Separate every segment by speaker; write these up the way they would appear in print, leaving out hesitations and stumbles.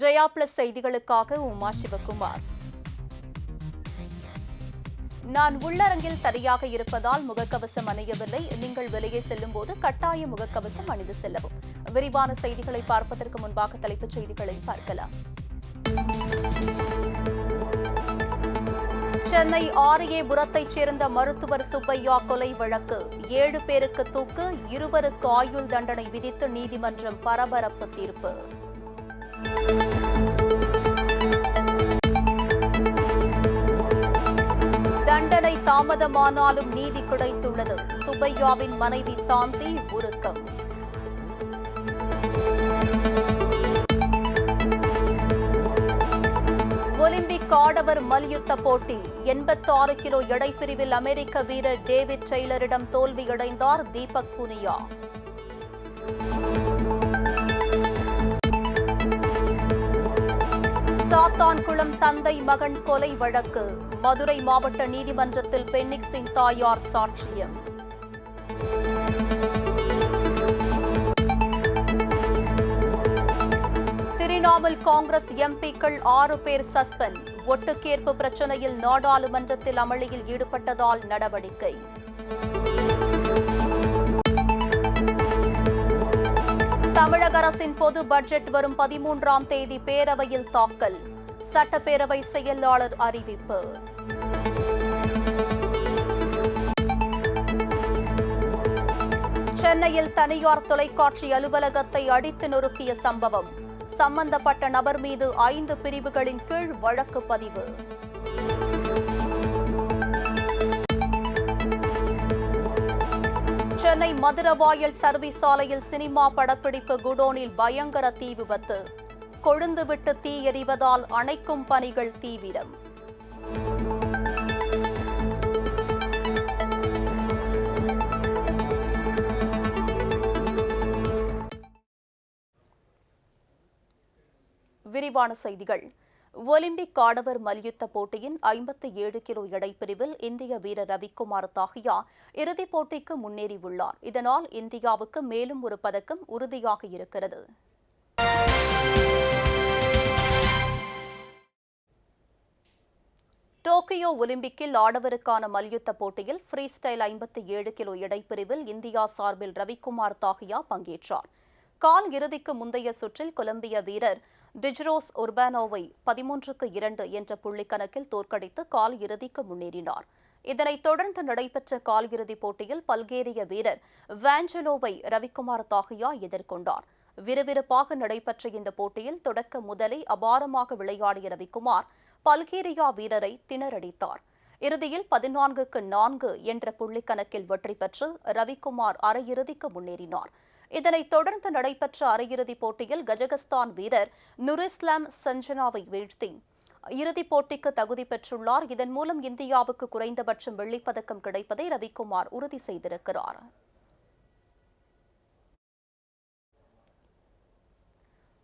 Speaker 1: Jaya plus செய்திகளுக்காக உமா சிவகுமார். நான் உள்ளரங்கில் தனியாக இருப்பதால் முகக்கவசம் அணியவில்லை. நீங்கள் வெளியே செல்லும் போது கட்டாய முகக்கவசம் அணிந்து செல்லவும். விரிவான செய்திகளை பார்ப்பதற்கு முன்பாக தலைப்புச் செய்திகளை பார்க்கலாம். சென்னை ஆரியபுரத்தைச் சேர்ந்த மருத்துவர் சுப்பையா கொலை வழக்கு 7 பேருக்கு தூக்கு, 2 ஆயுள் தண்டனை விதித்து நீதிமன்றம் பரபரப்பு தீர்ப்பு. தண்டனை தாமதமானாலும் நீதி கிடைத்துள்ளது. சுப்பையாவின் மனைவி சாந்தி உருக்கம். ஒலிம்பிக் ஆடவர் மல்யுத்த போட்டி 86 கிலோ எடைப்பிரிவில் அமெரிக்க வீரர் டேவிட் டெய்லரிடம் தோல்வியடைந்தார் தீபக் புனியா. சாத்தான்குளம் தந்தை மகன் கொலை வழக்கு மதுரை மாவட்ட நீதிமன்றத்தில் பென்னிக்ஸின் தாயார் சாட்சியம். திரிணாமுல் காங்கிரஸ் எம்பிக்கள் 6 பேர் சஸ்பெண்ட். ஒட்டுக்கேற்பு பிரச்சினையில் நாடாளுமன்றத்தில் அமளியில் ஈடுபட்டதால் நடவடிக்கை. தமிழக அரசின் பொது பட்ஜெட் வரும் 13ஆம் தேதி பேரவையில் தாக்கல். சட்டப்பேரவை செயலாளர் அறிவிப்பு. சென்னையில் தனியார் தொலைக்காட்சி அலுவலகத்தை அடித்து நொறுக்கிய சம்பவம். சம்பந்தப்பட்ட நபர் மீது 5 பிரிவுகளின் கீழ் வழக்கு பதிவு. சென்னை மதுரவாயல் சர்வீஸ் சாலையில் சினிமா படப்பிடிப்பு குடோனில் பயங்கர தீ விபத்து. கொழுந்துவிட்டு தீ எரிவதால் அணைக்கும் பணிகள் தீவிரம். விரிவான செய்திகள். ஒலிம்பிக் ஆடவர் மல்யுத்த போட்டியின் 57 கிலோ எடைப்பிரிவில் இந்திய வீரர் ரவிக்குமார் தாஹியா இறுதிப் போட்டிக்கு முன்னேறியுள்ளார். இதனால் இந்தியாவுக்கு மேலும் ஒரு பதக்கம் உறுதியாக இருக்கிறது. டோக்கியோ ஒலிம்பிக்கில் ஆடவருக்கான மல்யுத்த போட்டியில் ஃப்ரீ ஸ்டைல் 57 கிலோ எடைப்பிரிவில் இந்தியா சார்பில் ரவிக்குமார் தாஹியா பங்கேற்றார். கால் இறுதிக்கு முந்தைய சுற்றில் கொலம்பிய வீரர் டிஜ்ரோஸ் உர்பானோவை 13-2 என்ற புள்ளிக்கணக்கில் தோற்கடித்து கால் இறுதிக்கு முன்னேறினார். இதனைத் தொடர்ந்து நடைபெற்ற கால் இறுதிப் போட்டியில் பல்கேரிய வீரர் வாஞ்சலோவை ரவிக்குமார் தாஹியா எதிர்கொண்டார். விறுவிறுப்பாக நடைபெற்ற இந்த போட்டியில் தொடக்க முதலை அபாரமாக விளையாடிய ரவிக்குமார் பல்கேரியா வீரரை திணறடித்தார். இறுதியில் 14-4 என்ற புள்ளிக்கணக்கில் வெற்றி பெற்று ரவிக்குமார் அரையிறுதிக்கு முன்னேறினார். இதனைத் தொடர்ந்து நடைபெற்ற அரையிறுதிப் போட்டியில் கஜகஸ்தான் வீரர் நுரிஸ்லாம் சஞ்சனாவை வீழ்த்தி இறுதிப் போட்டிக்கு தகுதி பெற்றுள்ளார். இதன் மூலம் இந்தியாவுக்கு குறைந்தபட்சம் வெள்ளிப்பதக்கம் கிடைப்பதை ரவிக்குமார் உறுதி செய்திருக்கிறார்.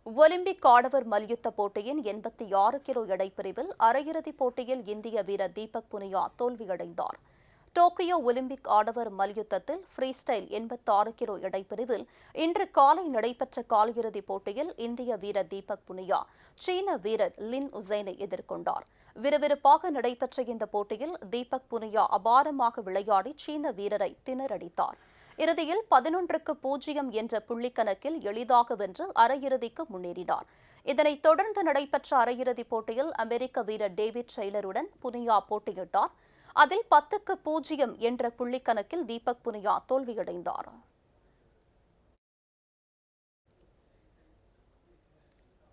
Speaker 1: ஒலிம்பிக் ஆடவர் மல்யுத்த போட்டியின் 86 கிலோ எடைப்பிரிவில் அரையிறுதிப் போட்டியில் இந்திய வீரர் தீபக் புனியா தோல்வியடைந்தார். டோக்கியோ ஒலிம்பிக் ஆடவர் மல்யுத்தத்தில் ஃப்ரீ ஸ்டைல் 86 கிலோ எடைப்பிரிவில் இன்று காலை நடைபெற்ற காலிறுதிப் போட்டியில் இந்திய வீரர் தீபக் புனியா சீன வீரர் லின் உசைனை எதிர்கொண்டார். விறுவிறுப்பாக நடைபெற்ற இந்த போட்டியில் தீபக் புனியா அபாரமாக விளையாடி சீன வீரரை திணறடித்தார். இறுதியில் 11-0 என்ற புள்ளிக்கணக்கில் எளிதாக வென்று அரையிறுதிக்கு முன்னேறினார். இதனைத் தொடர்ந்து நடைபெற்ற அரையிறுதிப் போட்டியில் அமெரிக்க வீரர் டேவிட் டெய்லருடன் புனியா போட்டியிட்டார். அதில் 10-0 என்ற புள்ளிக்கணக்கில் தீபக் புனியா தோல்வியடைந்தார்.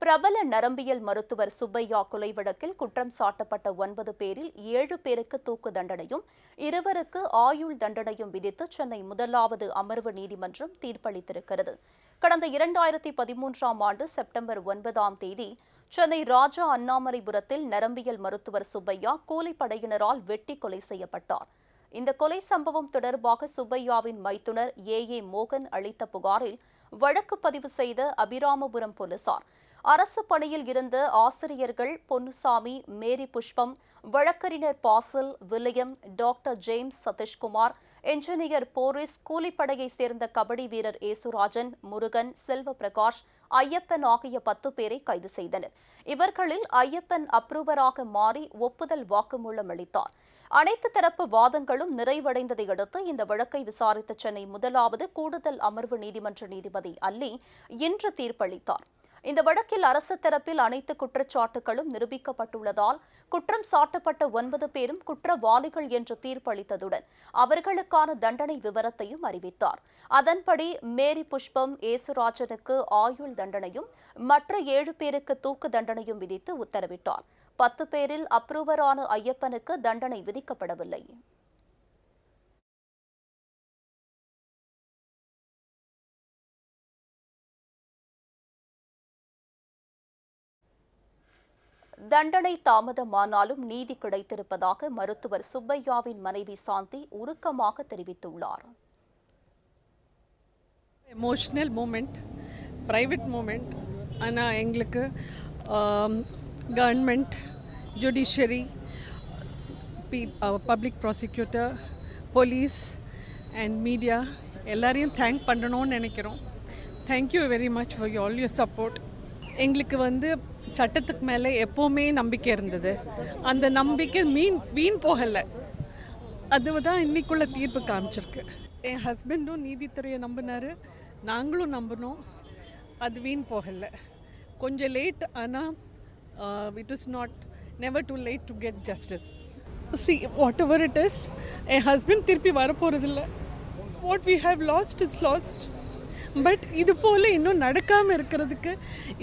Speaker 1: பிரபல நரம்பியல் மருத்துவர் சுப்பையா கொலை வழக்கில் குற்றம் சாட்டப்பட்ட 9 பேரில் 7 பேருக்கு தூக்கு தண்டனையும் 2 ஆயுள் தண்டனையும் விதித்து சென்னை முதலாவது அமர்வு நீதிமன்றம் தீர்ப்பளித்திருக்கிறது. கடந்த 2013ஆம் ஆண்டு செப்டம்பர் 9ஆம் தேதி சென்னை ராஜா அண்ணாமலைபுரத்தில் நரம்பியல் மருத்துவர் சுப்பையா கூலிப்படையினரால் வெட்டி கொலை செய்யப்பட்டார். இந்த கொலை சம்பவம் தொடர்பாக சுப்பையாவின் மைத்துனர் ஏ மோகன் அளித்த புகாரில் வழக்கு பதிவு செய்த அபிராமபுரம் போலீசார் அரசு பணியில் இருந்த ஆசிரியர்கள் பொன்னுசாமி, மேரி புஷ்பம், வழக்கறிஞர் Basil, William, doctor James Sathishkumar, engineer Boris, கூலிப்படையைச் சேர்ந்த கபடி வீரர் ஏசுராஜன், முருகன், செல்வ பிரகாஷ், ஐயப்பன் ஆகிய 10 பேரை கைது செய்தனர். இவர்களில் ஐயப்பன் அப்ரூவராக மாறி ஒப்புதல் வாக்குமூலம் அளித்தார். அனைத்து தரப்பு வாதங்களும் நிறைவடைந்ததை அடுத்து இந்த வழக்கை விசாரித்த சென்னை முதலாவது கூடுதல் அமர்வு நீதிமன்ற நீதிபதி அல்லி இன்று தீர்ப்பளித்தார். இந்த வழக்கில் அரசு தரப்பில் அனைத்து குற்றச்சாட்டுகளும் நிரூபிக்கப்பட்டுள்ளதால் குற்றம் சாட்டப்பட்ட 9 பேரும் குற்றவாளிகள் என்று தீர்ப்பளித்ததுடன் அவர்களுக்கான தண்டனை விவரத்தையும் அறிவித்தார். அதன்படி மேரி புஷ்பம், ஏசுராஜனுக்கு ஆயுள் தண்டனையும் மற்ற 7 பேருக்கு தூக்கு தண்டனையும் விதித்து உத்தரவிட்டார். 10 பேரில் அப்ரூவரான ஐயப்பனுக்கு தண்டனை விதிக்கப்படவில்லை. தண்டனை தாமதமானாலும் நீதி கிடைத்திருப்பதாக மருத்துவர் சுப்பையாவின் மனைவி சாந்தி உருக்கமாக தெரிவித்துள்ளார்.
Speaker 2: Emotional moment, private moment. ஆனால் எங்களுக்கு government, judiciary, public prosecutor, police and media எல்லாரையும் தேங்க் பண்ணணும்னு நினைக்கிறோம். Thank you very much for all your support. எங்களுக்கு சட்டத்துக்கு மேலே எப்போவுமே நம்பிக்கை இருந்தது. அந்த நம்பிக்கை வீண் போகலை. அதுதான் இன்னைக்குள்ள தீர்ப்பு காமிச்சிருக்கு. என் ஹஸ்பண்டும் நீதித்துறையை நம்பினார், நாங்களும் நம்பினோம். அது வீண் போகலை. கொஞ்சம் லேட், ஆனால் it is never too late to get justice. See, whatever it is, N husband திருப்பி வரப்போகிறதில்ல. What we have lost is lost. But இது போல் இன்னும் நடக்காமல் இருக்கிறதுக்கு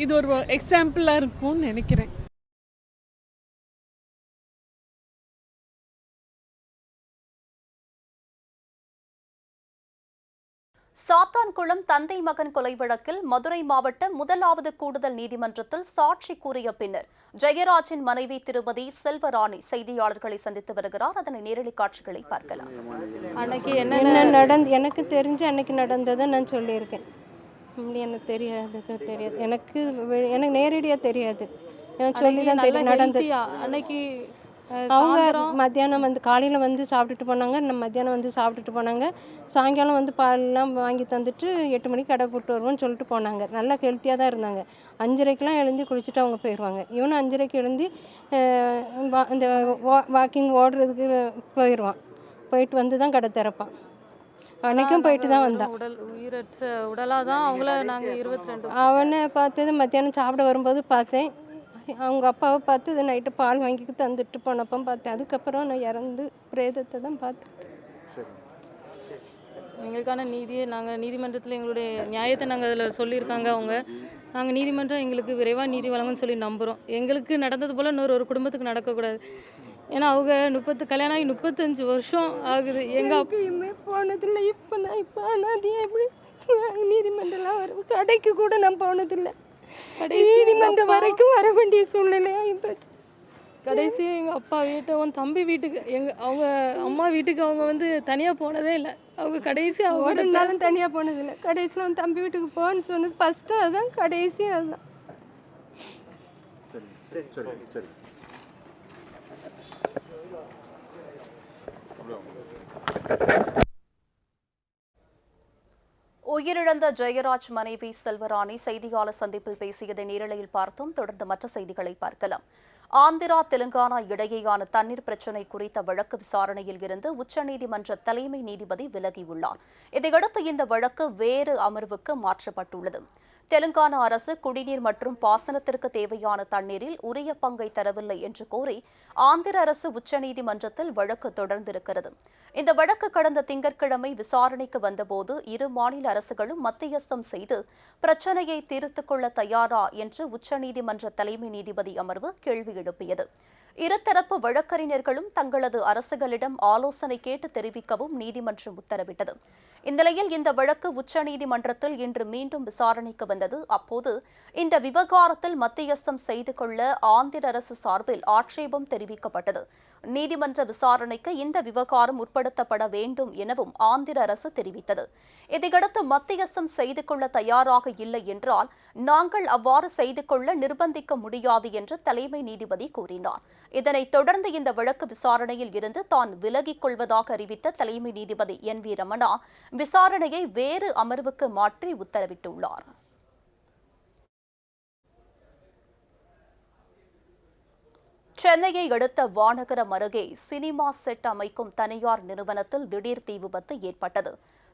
Speaker 2: இது ஒரு எக்ஸாம்பிளாக இருக்கும்னு நினைக்கிறேன்.
Speaker 1: சாத்தான்குளம் தந்தை மகன் கொலை வழக்கில் மதுரை மாவட்ட முதலாவது கூடுதல் நீதிமன்றத்தில் சாட்சி கூறிய பின்னர் ஜெயராஜின் மனைவி திருமதி செல்வராணி செய்தியாளர்களை சந்தித்து வருகிறார். அதனை நேரடி காட்சிகளை பார்க்கலாம்.
Speaker 3: அன்னைக்கு என்ன எனக்கு தெரிஞ்சு அன்னைக்கு நடந்ததை நான் சொல்லியிருக்கேன். எனக்கு தெரியாது, எனக்கு நேரடியாக தெரியாது. எனக்கு சொல்லி தான் தெரியும் நடந்தது. அன்னைக்கு அவங்க மத்தியானம் காலையில் சாப்பிட்டுட்டு போனாங்க, மத்தியானம் சாப்பிட்டுட்டு போனாங்க. சாயங்காலம் பாலெலாம் வாங்கி தந்துட்டு 8 மணிக்கு கடை போட்டு வருவோம்னு சொல்லிட்டு போனாங்க. நல்லா ஹெல்த்தியாக தான் இருந்தாங்க. 5:30க்கெலாம் எழுந்து குளிச்சுட்டு அவங்க போயிடுவாங்க. இவனும் 5:30க்கு எழுந்து இந்த வாக்கிங் ஓடுறதுக்கு போயிடுவான். போயிட்டு தான் கடை திறப்பான். அன்னைக்கும் போயிட்டு தான் வந்தான்.
Speaker 4: உயிரற்ற உடலாக தான் அவங்கள நாங்கள் 22
Speaker 3: அவனை பார்த்தது மத்தியானம் சாப்பிட வரும்போது பார்த்தேன். அவங்க அப்பாவை பார்த்து நைட்டு பால் வாங்கி தந்துட்டு போனப்போ பார்த்தேன். அதுக்கப்புறம் நான் இறந்து பிரேதத்தை தான் பார்த்தேன்.
Speaker 4: எங்களுக்கான நீதியை நாங்கள் நீதிமன்றத்தில் எங்களுடைய நியாயத்தை நாங்கள் அதில் சொல்லியிருக்காங்க அவங்க. நாங்கள் நீதிமன்றம் எங்களுக்கு விரைவாக நீதி வழங்குன்னு சொல்லி நம்புகிறோம். எங்களுக்கு நடந்தது போல் இன்னொரு குடும்பத்துக்கு நடக்கக்கூடாது. ஏன்னா அவங்க கல்யாணம் ஆகி 35 வருஷம் ஆகுது. எங்கள்
Speaker 3: அப்பயுமே போனதில்லை. இப்போ அது எப்படி நீதிமன்றம்லாம் வரும், கடைக்கு கூட நான் போனதில்லை. நீதிமன்றம் வரைக்கும் வர வேண்டிய சூழ்நிலையாக இப்போ.
Speaker 4: கடைசி எங்கள் அப்பா வீட்டை தம்பி வீட்டுக்கு அவங்க அம்மா வீட்டுக்கு அவங்க தனியாக போனதே இல்லை. அவங்க கடைசி
Speaker 3: ஒரு நாளும் தனியாக போனதில்லை. கடைசியில் தம்பி வீட்டுக்கு போன்னு சொன்னது ஃபஸ்ட்டு அதுதான், கடைசி அதுதான்.
Speaker 1: உயிரிழந்த ஜெயராஜ் மனைவி செல்வராணி செய்தியாளர் சந்திப்பில் பேசியதை நேரலையில் பார்த்தோம். தொடர்ந்து மற்ற செய்திகளை பார்க்கலாம். ஆந்திரா, தெலுங்கானா இடையேயான தண்ணீர் பிரச்சினை குறித்த வழக்கு விசாரணையில் இருந்து உச்சநீதிமன்ற தலைமை நீதிபதி விலகியுள்ளார். இதையடுத்து இந்த வழக்கு வேறு அமர்வுக்கு மாற்றப்பட்டுள்ளது. தெலுங்கானா அரசு குடிநீர் மற்றும் பாசனத்திற்கு தேவையான தண்ணீரில் உரிய பங்கை தரவில்லை என்று கோரி ஆந்திர அரசு உச்சநீதிமன்றத்தில் வழக்கு தொடர்ந்திருக்கிறது. இந்த வழக்கு கடந்த திங்கட்கிழமை விசாரணைக்கு வந்தபோது இரு மாநில அரசுகளும் மத்தியஸ்தம் செய்து பிரச்சினையை தீர்த்துக் கொள்ள தயாரா என்று உச்சநீதிமன்ற தலைமை நீதிபதி அமர்வு கேள்வி எழுப்பியது. இருதரப்பு வழக்கறிஞர்களும் தங்களது அரசுகளிடம் ஆலோசனை கேட்டு தெரிவிக்கவும் நீதிமன்றம் உத்தரவிட்டது. இந்நிலையில் இந்த வழக்கு உச்சநீதிமன்றத்தில் இன்று மீண்டும் விசாரணைக்கு வந்தது. அப்போது இந்த விவகாரத்தில் மத்தியஸ்தம் செய்து கொள்ள ஆந்திர அரசு சார்பில் ஆட்சேபம் தெரிவிக்கப்பட்டது. நீதிமன்ற விசாரணைக்கு இந்த விவகாரம் உட்படுத்தப்பட வேண்டும் எனவும் ஆந்திர அரசு தெரிவித்தது. இதையடுத்து மத்தியஸ்தம் செய்து கொள்ள தயாராக இல்லை என்றால் நாங்கள் அவ்வாறு செய்து கொள்ள நிர்பந்திக்க முடியாது என்று தலைமை நீதிபதி கூறினார். இதனைத் தொடர்ந்து இந்த வழக்கு விசாரணையில் இருந்து தான் விலகிக் கொள்வதாக அறிவித்த தலைமை நீதிபதி NV ரமணா விசாரணையை வேறு அமர்வுக்கு மாற்றி உத்தரவிட்டுள்ளார். சென்னையை அடுத்த வானகரம் அருகே சினிமா செட் அமைக்கும் தனியார் நிறுவனத்தில் திடீர் தீ விபத்து ஏற்பட்டது.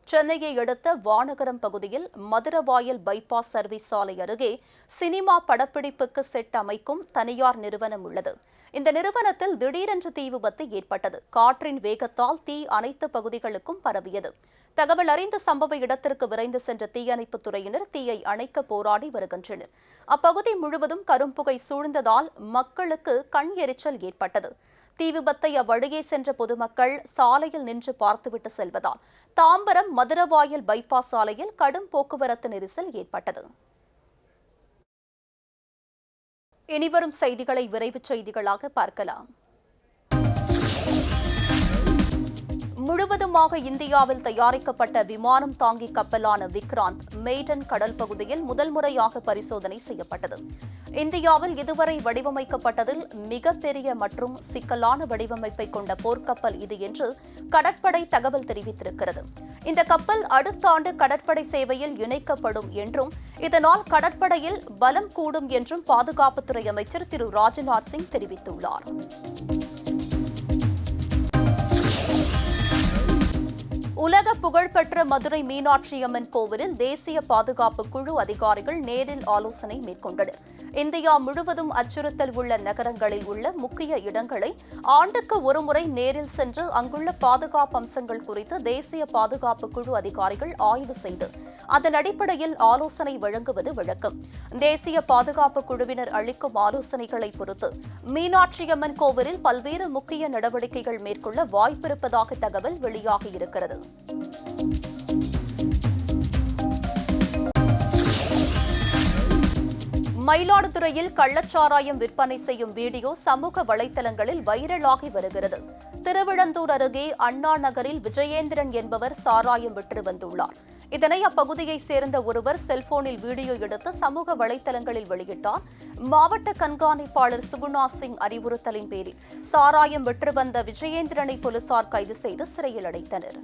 Speaker 1: சென்னையை அடுத்த வானகரம் பகுதியில் மதுரவாயல் பைபாஸ் சர்வீஸ் சாலை அருகே சினிமா படப்பிடிப்புக்கு செட் அமைக்கும் தனியார் நிறுவனம் உள்ளது. இந்த நிறுவனத்தில் திடீரென்று தீ விபத்து ஏற்பட்டது. காற்றின் வேகத்தால் தீ அனைத்து பகுதிகளுக்கும் பரவியது. தகவல் அறிந்த சம்பவ இடத்திற்கு விரைந்து சென்ற தீயணைப்புத் துறையினர் தீயை அணைக்க போராடி வருகின்றனர். அப்பகுதி முழுவதும் கரும்புகை சூழ்ந்ததால் மக்களுக்கு கண் எரிச்சல் ஏற்பட்டது. தீ விபத்தை அவ்வழியே சென்ற பொதுமக்கள் சாலையில் நின்று பார்த்துவிட்டு செல்வதால் தாம்பரம் மதுரவாயல் பைபாஸ் சாலையில் கடும் போக்குவரத்து நெரிசல் ஏற்பட்டது. இனிவரும் செய்திகளை விரைவுச் செய்திகளாக பார்க்கலாம். முழுவதுமாக இந்தியாவில் தயாரிக்கப்பட்ட விமானம் தாங்கி கப்பலான விக்ராந்த் மெய்டன் கடல் பகுதியில் முதல் முறையாக பரிசோதனை செய்யப்பட்டது. இந்தியாவில் இதுவரை வடிவமைக்கப்பட்டதில் மிகப்பெரிய மற்றும் சிக்கலான வடிவமைப்பை கொண்ட போர்க்கப்பல் இது என்று கடற்படை தகவல் தெரிவித்திருக்கிறது. இந்த கப்பல் அடுத்த ஆண்டு கடற்படை சேவையில் இணைக்கப்படும் என்றும் இதனால் கடற்படையில் பலம் கூடும் என்றும் பாதுகாப்புத்துறை அமைச்சர் திரு ராஜ்நாத் சிங் தெரிவித்துள்ளார். உலக புகழ்பெற்ற மதுரை மீனாட்சி அம்மன் கோவிலில் தேசிய பாதுகாப்பு குழு அதிகாரிகள் நேரில் ஆலோசனை மேற்கொண்டனர். இந்தியா முழுவதும் அச்சுறுத்தல் உள்ள நகரங்களில் உள்ள முக்கிய இடங்களை ஆண்டுக்கு ஒருமுறை நேரில் சென்று அங்குள்ள பாதுகாப்பு அம்சங்கள் குறித்து தேசிய பாதுகாப்பு குழு அதிகாரிகள் ஆய்வு செய்து அதன் அடிப்படையில் ஆலோசனை வழங்குவது வழக்கம். தேசிய பாதுகாப்பு குழுவினர் அளிக்கும் ஆலோசனைகளை பொறுத்து மீனாட்சி அம்மன் கோவிலில் பல்வேறு முக்கிய நடவடிக்கைகள் மேற்கொள்ள வாய்ப்பிருப்பதாக தகவல் வெளியாகியிருக்கிறது. மயிலாடுதுறையில் கள்ளச்சாராயம் விற்பனை செய்யும் வீடியோ சமூக வலைதளங்களில் வைரலாகி வருகிறது. திருவிழந்தூர் அருகே அண்ணா நகரில் விஜயேந்திரன் என்பவர் சாராயம் விற்று வந்துள்ளார். இதனை அப்பகுதியைச் சேர்ந்த ஒருவர் செல்போனில் வீடியோ எடுத்து சமூக வலைதளங்களில் வெளியிட்டார். மாவட்ட கண்காணிப்பாளர் சுகுணா சிங் அறிவுறுத்தலின் பேரில் சாராயம் விற்று வந்த விஜயேந்திரனை போலீசார் கைது செய்து சிறையில் அடைத்தனர்.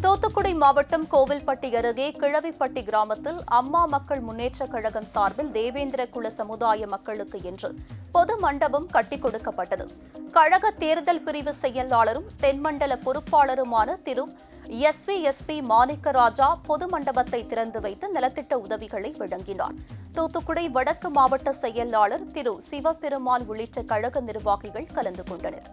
Speaker 1: தூத்துக்குடி மாவட்டம் கோவில்பட்டி அருகே கிழவிப்பட்டி கிராமத்தில் அம்மா மக்கள் முன்னேற்றக் கழகம் சார்பில் தேவேந்திர குல சமுதாய மக்களுக்கு என்று பொது மண்டபம் கட்டிக் கொடுக்கப்பட்டது. கழக தேர்தல் பிரிவு செயலாளரும் தென்மண்டல பொறுப்பாளருமான திரு SVSP மாணிக்கராஜா பொது மண்டபத்தை திறந்து வைத்து நலத்திட்ட உதவிகளை வழங்கினார். தூத்துக்குடி வடக்கு மாவட்ட செயலாளர் திரு சிவபெருமாள் உள்ளிட்ட கழக நிர்வாகிகள் கலந்து கொண்டனர்.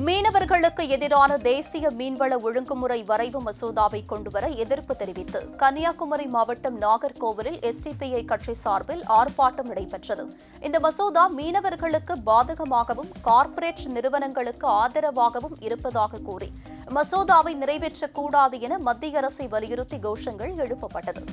Speaker 1: மீனவர்களுக்கு எதிரான தேசிய மீன்வள ஒழுங்குமுறை வரைவு மசோதாவை கொண்டுவர எதிர்ப்பு தெரிவித்து கன்னியாகுமரி மாவட்டம் நாகர்கோவிலில் SDPI கட்சி சார்பில் ஆர்ப்பாட்டம் நடைபெற்றது. இந்த மசோதா மீனவர்களுக்கு பாதகமாகவும் கார்ப்பரேட் நிறுவனங்களுக்கு ஆதரவாகவும் இருப்பதாக கூறி மசோதாவை நிறைவேற்றக்கூடாது என மத்திய அரசை வலியுறுத்தி கோஷங்கள் எழுப்பப்பட்டது.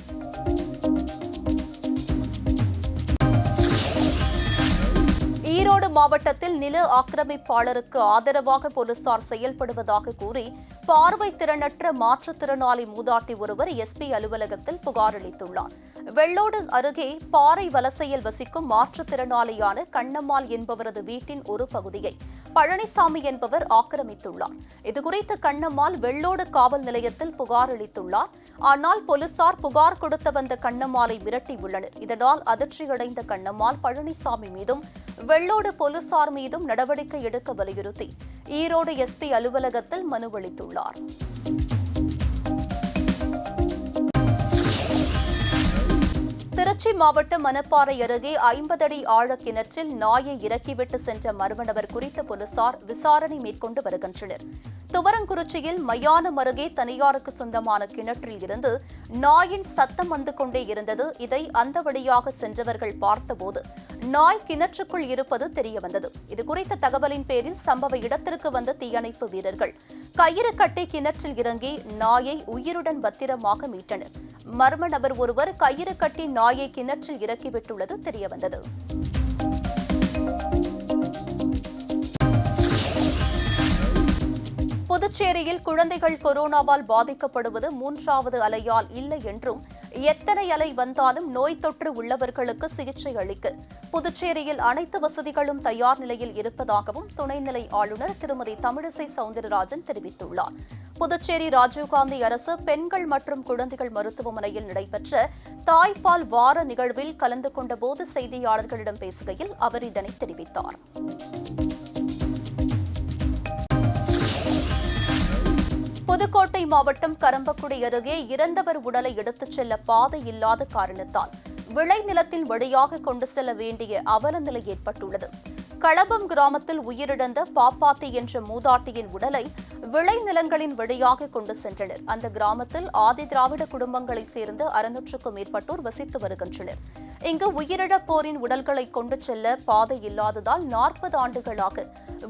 Speaker 1: ஈரோடு மாவட்டத்தில் நில ஆக்கிரமிப்பாளருக்கு ஆதரவாக போலீசார் செயல்படுவதாக கூறி பார்வை திறனற்ற மாற்றுத்திறனாளி மூதாட்டி ஒருவர் SP அலுவலகத்தில் புகார் அளித்துள்ளார். வெள்ளோடு அருகே பாறை வலசையில் வசிக்கும் மாற்றுத்திறனாளியான கண்ணம்மாள் என்பவரது வீட்டின் ஒரு பகுதியை பழனிசாமி என்பவர் ஆக்கிரமித்துள்ளார். இதுகுறித்து கண்ணம்மாள் வெள்ளோடு காவல் நிலையத்தில் புகார் அளித்துள்ளார். ஆனால் போலீசார் புகார் கொடுத்த வந்த கண்ணம்மாளை மிரட்டியுள்ளனர். இதனால் அதிர்ச்சியடைந்த கண்ணம்மாள் பழனிசாமி மீதும் வெள்ளோடு போலீசார் மீதும் நடவடிக்கை எடுக்க வலியுறுத்தி ஈரோடு SP அலுவலகத்தில் மனு அளித்துள்ளார். திருச்சி மாவட்டம் மணப்பாறை அருகே 50 அடி ஆழ கிணற்றில் நாயை இறக்கிவிட்டு சென்ற மர்ம நபர் குறித்த போலீசார் விசாரணை மேற்கொண்டு வருகின்றனர். துவரங்குறிச்சியில் மயானம் அருகே தனியாருக்கு சொந்தமான கிணற்றில் இருந்து நாயின் சத்தம் வந்து கொண்டே இருந்தது. இதை அந்த வழியாக சென்றவர்கள் பார்த்தபோது நாய் கிணற்றுக்குள் இருப்பது தெரியவந்தது. இதுகுறித்த தகவலின் பேரில் சம்பவ இடத்திற்கு வந்த தீயணைப்பு வீரர்கள் கயிறு கட்டி கிணற்றில் இறங்கி நாயை உயிருடன் பத்திரமாக மீட்டனர். மர்ம நபர் ஒருவர் கயிறு கட்டி நாயை கிணற்றில் இறக்கிவிட்டுள்ளது தெரியவந்தது. புதுச்சேரியில் குழந்தைகள் கொரோனாவால் பாதிக்கப்படுவது 3வது அலையால் இல்லை என்றும், எத்தனை அலை வந்தாலும் நோய் தொற்று உள்ளவர்களுக்கு சிகிச்சை அளிக்க புதுச்சேரியில் அனைத்து வசதிகளும் தயார் நிலையில் இருப்பதாகவும் துணைநிலை ஆளுநர் திருமதி தமிழிசை சவுந்தரராஜன் தெரிவித்துள்ளார். புதுச்சேரி ராஜீவ்காந்தி அரசு பெண்கள் மற்றும் குழந்தைகள் மருத்துவமனையில் நடைபெற்ற தாய்ப்பால் வார நிகழ்வில் கலந்து கொண்டபோது செய்தியாளர்களிடம் பேசுகையில் அவர் இதனை தெரிவித்தார். புதுக்கோட்டை மாவட்டம் கரம்பக்குடி அருகே இறந்தவர் உடலை எடுத்துச் செல்ல பாதை இல்லாத காரணத்தால் விளைநிலத்தின் வழியாக கொண்டு செல்ல வேண்டிய அவல நிலை ஏற்பட்டுள்ளது. களபம் கிராமத்தில் உயிரிழந்த பாப்பாத்தி என்ற மூதாட்டியின் உடலை விளைநிலங்களின் வழியாக கொண்டு சென்றனர். அந்த கிராமத்தில் ஆதி திராவிட குடும்பங்களைச் சேர்ந்த 600க்கும் மேற்பட்டோர் வசித்து வருகின்றனர். இங்கு உயிரிழப்போரின் உடல்களை கொண்டு செல்ல பாதை இல்லாததால் 40 ஆண்டுகளாக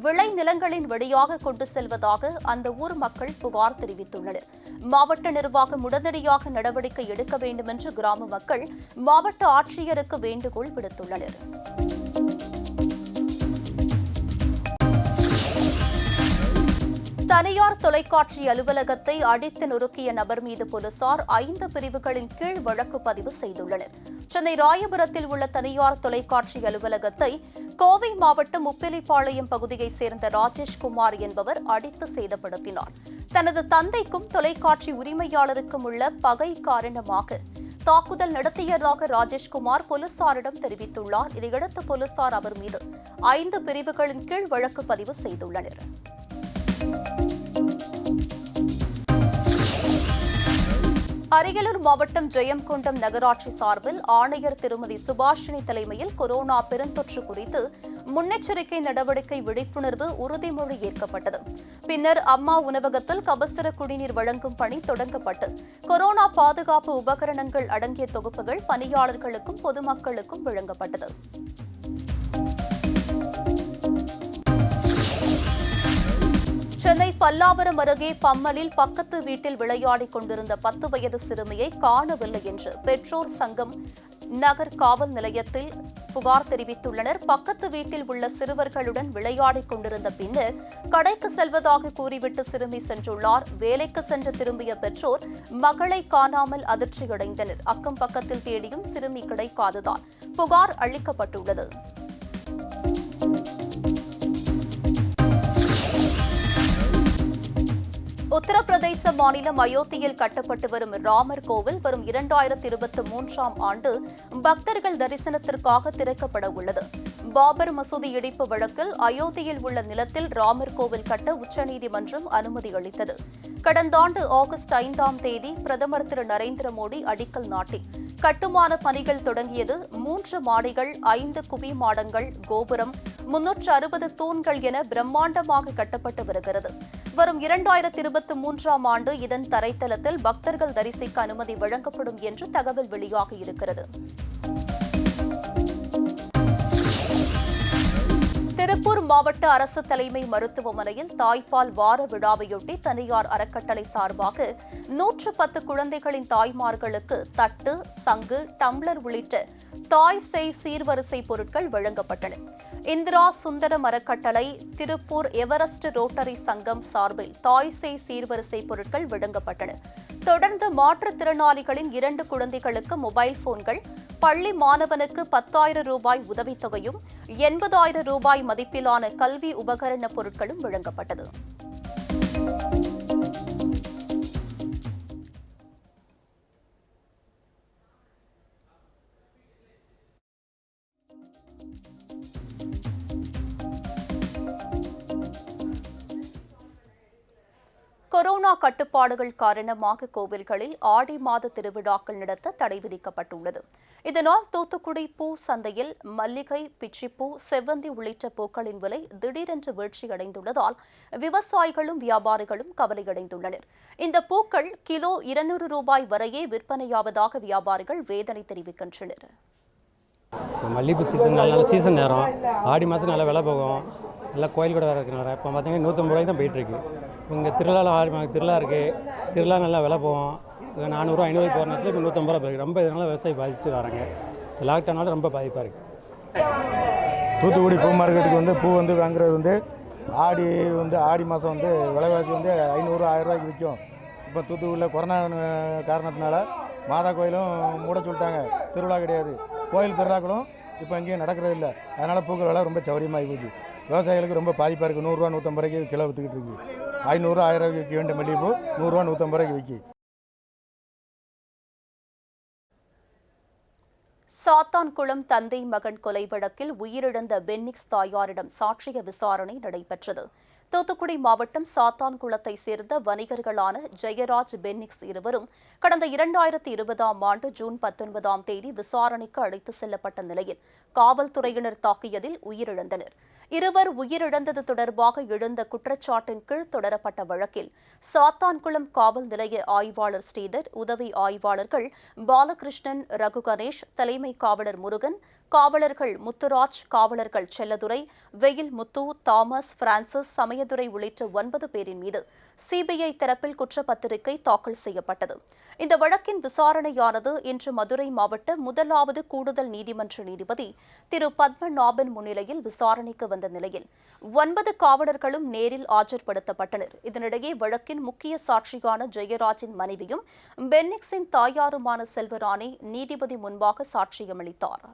Speaker 1: விளைநிலங்களின் வழியாக கொண்டு செல்வதாக அந்த ஊர் மக்கள் புகார் தெரிவித்துள்ளனர். மாவட்ட நிர்வாகம் உடனடியாக நடவடிக்கை எடுக்க வேண்டும் என்று கிராம மக்கள் மாவட்ட ஆட்சியருக்கு வேண்டுகோள் விடுத்துள்ளனர். தனியார் தொலைக்காட்சி அலுவலகத்தை அடித்து நொறுக்கிய நபர் மீது போலீசார் 5 பிரிவுகளின் கீழ் வழக்கு பதிவு செய்துள்ளனர். சென்னை ராயபுரத்தில் உள்ள தனியார் தொலைக்காட்சி அலுவலகத்தை கோவை மாவட்டம் உப்பிலிப்பாளையம் பகுதியைச் சேர்ந்த ராஜேஷ்குமார் என்பவர் அடித்து சேதப்படுத்தினார். தனது தந்தைக்கும் தொலைக்காட்சி உரிமையாளருக்கும் உள்ள பகை காரணமாக தாக்குதல் நடத்தியதாக ராஜேஷ்குமார் போலீசாரிடம் தெரிவித்துள்ளார். இதையடுத்து போலீசார் அவர் மீது 5 பிரிவுகளின் கீழ் வழக்கு பதிவு செய்துள்ளனர். அரியலூர் மாவட்டம் ஜெயங்கொண்டம் நகராட்சி சார்பில் ஆணையர் திருமதி சுபாஷினி தலைமையில் கொரோனா பெருந்தொற்று குறித்து முன்னெச்சரிக்கை நடவடிக்கை விழிப்புணர்வு உறுதிமொழி ஏற்கப்பட்டது. பின்னர் அம்மா உணவகத்தில் கபசுர குடிநீர் வழங்கும் பணி தொடங்கப்பட்டு கொரோனா பாதுகாப்பு உபகரணங்கள் அடங்கிய தொகுப்புகள் பணியாளர்களுக்கும் பொதுமக்களுக்கும் வழங்கப்பட்டது. சென்னை பல்லாவரம் அருகே பம்மலில் பக்கத்து வீட்டில் விளையாடிக் கொண்டிருந்த 10 வயது சிறுமியை காணவில்லை என்று பெற்றோர் சங்கம் நகர் காவல் நிலையத்தில் புகார் தெரிவித்துள்ளனர். பக்கத்து வீட்டில் உள்ள சிறுவர்களுடன் விளையாடிக் கொண்டிருந்த பின்னர் கடைக்கு செல்வதாக கூறிவிட்டு சிறுமி சென்றுள்ளார். வேலைக்கு சென்று திரும்பிய பெற்றோர் மகளை காணாமல் அதிர்ச்சியடைந்தனர். அக்கம் பக்கத்தில் தேடியும் சிறுமி கிடைக்காததால் புகார் அளிக்கப்பட்டுள்ளது. உத்தரப்பிரதேச மாநிலம் அயோத்தியில் கட்டப்பட்டு வரும் ராமர் கோவில் வரும் 2023ஆம் ஆண்டு பக்தர்கள் தரிசனத்திற்காக திறக்கப்பட உள்ளது. பாபர் மசூதி இடிப்பு வழக்கில் அயோத்தியில் உள்ள நிலத்தில் ராமர் கோவில் கட்ட உச்சநீதிமன்றம் அனுமதி அளித்தது. கடந்த ஆண்டு ஆகஸ்ட் 5ஆம் தேதி பிரதமர் திரு நரேந்திர மோடி அடிக்கல் நாட்டி கட்டுமான பணிகள் தொடங்கியது. 3 மாடிகள், 5 குவி மாடங்கள், கோபுரம், 360 தூண்கள் என பிரம்மாண்டமாக கட்டப்பட்டு வருகிறது. வரும் 2023ஆம் ஆண்டு இதன் தரைத்தளத்தில் பக்தர்கள் தரிசிக்க அனுமதி வழங்கப்படும் என்று தகவல் வெளியாகியிருக்கிறது. திருப்பூர் மாவட்ட அரசு தலைமை மருத்துவமனையில் தாய்ப்பால் வார விழாவையொட்டி தனியார் அறக்கட்டளை சார்பாக 110 குழந்தைகளின் தாய்மார்களுக்கு தட்டு, சங்கு, டம்ளர் உள்ளிட்ட தாய் சேய் சீர்வரிசை பொருட்கள் வழங்கப்பட்டன. இந்திரா சுந்தரம் அறக்கட்டளை, திருப்பூர் எவரெஸ்ட் ரோட்டரி சங்கம் சார்பில் தாய் சேய் சீர்வரிசை பொருட்கள் வழங்கப்பட்டன. தொடர்ந்து மாற்றுத்திறனாளிகளின் 2 குழந்தைகளுக்கு மொபைல் போன்கள், பள்ளி மாணவனுக்கு 10,000 ரூபாய் உதவித்தொகையும் 80,000 ரூபாய் மதிப்பிலான கல்வி உபகரண பொருட்களும் வழங்கப்பட்டது. கொரோனா கட்டுப்பாடுகள் காரணமாக கோவில்களில் ஆடி மாத திருவிழாக்கள் நடத்த தடை விதிக்கப்பட்டுள்ளது. இதனால் தூத்துக்குடி பூ சந்தையில் மல்லிகை, பிச்சிப்பூ, செவ்வந்தி உள்ளிட்ட பூக்களின் விலை திடீரென்று வீழ்ச்சியடைந்துள்ளதால் விவசாயிகளும் வியாபாரிகளும் கவலையடைந்துள்ளனர். இந்த பூக்கள் கிலோ 200 ரூபாய் வரையே விற்பனையாவதாக வியாபாரிகள் வேதனை தெரிவிக்கின்றனர்.
Speaker 5: மல்லிகைப்பூ சீசன் நல்ல சீசன் நேரம், ஆடி மாதம் நல்லா விலை போகும், நல்லா கோயில் கூட வேறு இருக்கிறனால இப்போ பார்த்தீங்கன்னா 150 ரூபாய்க்கு தான் போயிட்டுருக்கு. இங்கே திருவிழாவில் ஆடி திருவிழா இருக்குது, திருவிழா நல்லா விலை போகும். 400 500 போகிற நேரத்தில் இப்போ 150 ரூபா போயிருக்கு. ரொம்ப இதனால் விவசாயி பாதிச்சுட்டு வராங்க. லாக்டவுனால ரொம்ப பாதிப்பாக இருக்குது.
Speaker 6: தூத்துக்குடி பூ மார்க்கெட்டுக்கு வந்து பூ வந்து வாங்குறது வந்து ஆடி மாதம் வந்து விலைவாசி வந்து 500 1000 ரூபாய்க்கு விற்கும். இப்போ தூத்துக்குடியில் கொரோனா காரணத்தினால மாதா கோயிலும் மூட சொல்லிட்டாங்க, திருவிழா கிடையாது. கோயில் திருவிழாக்களும் இப்போ எங்கேயும் நடக்கிறது இல்லை. அதனால் பூக்கள் விலை ரொம்ப சௌரியமாகி போச்சு. விவசாயிகளுக்கு ரொம்ப பாதிப்பாக இருக்குது. 100 ரூபா 150 ரூபாய்க்கு கிலோ விற்றுக்கிட்டு இருக்கு. 500 1000 ரூபாய்க்கு விற்க வேண்டிய மல்லிகைப்பூ 100 ரூபா 150 ரூபாய்க்கு விற்கி.
Speaker 1: சாத்தான்குளம் தந்தை மகன் கொலை வழக்கில் உயிரிழந்த பென்னிக்ஸ் தாயாரிடம் சாட்சிய விசாரணை நடைபெற்றது. தூத்துக்குடி மாவட்டம் சாத்தான்குளத்தை சேர்ந்த வணிகர்களான ஜெயராஜ், பென்னிக்ஸ் இருவரும் கடந்த 2020ஆம் ஆண்டு ஜூன் 19ஆம் தேதி விசாரணைக்கு அழைத்து செல்லப்பட்ட நிலையில் காவல்துறையினர் தாக்கியதில் உயிரிழந்தனர். இருவர் உயிரிழந்தது தொடர்பாக எழுந்த குற்றச்சாட்டின் கீழ் தொடரப்பட்ட வழக்கில் சாத்தான்குளம் காவல் நிலைய ஆய்வாளர் ஸ்ரீதர், உதவி ஆய்வாளர்கள் பாலகிருஷ்ணன், ரகு கணேஷ், தலைமை காவலர் முருகன், காவலர்கள் முத்துராஜ், காவலர்கள் செல்லதுரை, வெயில் முத்து, தாமஸ், பிரான்சிஸ், சமயதுரை உள்ளிட்ட 9 பேரின் மீது சிபிஐ தரப்பில் குற்றப்பத்திரிகை தாக்கல் செய்யப்பட்டது. இந்த வழக்கின் விசாரணையானது இன்று மதுரை மாவட்ட 1வது கூடுதல் நீதிமன்ற நீதிபதி திரு பத்மநாபன் முன்னிலையில் விசாரணைக்கு வந்த நிலையில் 9 காவலர்களும் நேரில் ஆஜர்படுத்தப்பட்டனர். இதனிடையே வழக்கின் முக்கிய சாட்சியான ஜெயராஜின் மனைவியும் பென்னிக்ஸின் தாயாருமான செல்வராணி நீதிபதி முன்பாக சாட்சியமளித்தார்.